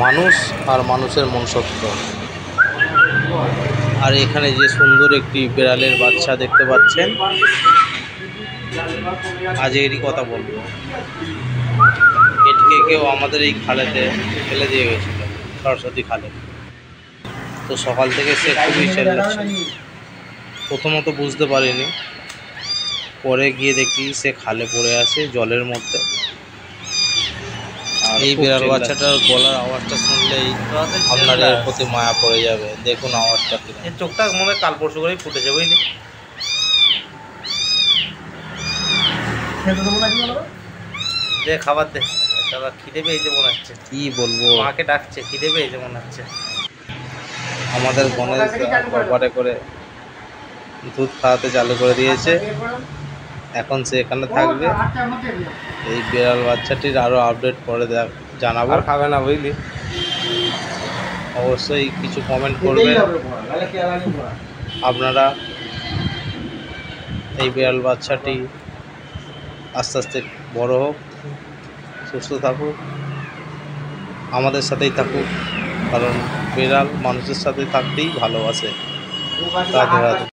মানুষ আর মানুষের মনুষ্যত্ব। আর এখানে যে সুন্দর একটি বিড়ালের বাচ্চা দেখতে পাচ্ছেন, আজ এরই কথা বলবো। এটিকে কেউ আমাদের এই খালেতে ফেলে দিয়ে গেছিল, সরস্বতী খালে। তো সকাল থেকে সে খুবই চেল্লাচ্ছে। প্রথমত বুঝতে পারিনি, পরে গিয়ে দেখি সে খালে পড়ে আছে জলের মধ্যে। আর এই বিড়াল বাচ্চাটার গলার আওয়াজটা শুনলেই আপনাদের প্রতি মায়া পড়ে যাবে। দেখুন আওয়াজটা কি, এর চোখটা মনে হয় কাল পরশু করেই ফুটেছে, বুঝলি? দে খাবার দে, খিদে পেয়েছে মনে হচ্ছে। কি বলবো, মাকে ডাকছে, খিদে পেয়েছে মনে হচ্ছে। আমাদের গণেশ বাবারে করে দুধ খাওয়াতে চালু করে দিয়েছে। এখন সে এখানে থাকবে। এই বিড়াল বাচ্চাটির আরও আপডেট পরে জানাবো। খাবে না, বুঝলি? অবশ্যই কিছু কমেন্ট করবেন আপনারা। এই বিড়াল বাচ্চাটি আস্তে আস্তে বড় হোক, সুস্থ থাকুক, আমাদের সাথেই থাকুক, কারণ বিড়াল মানুষের সাথে থাকতেই ভালোবাসে। রাধে রাধে।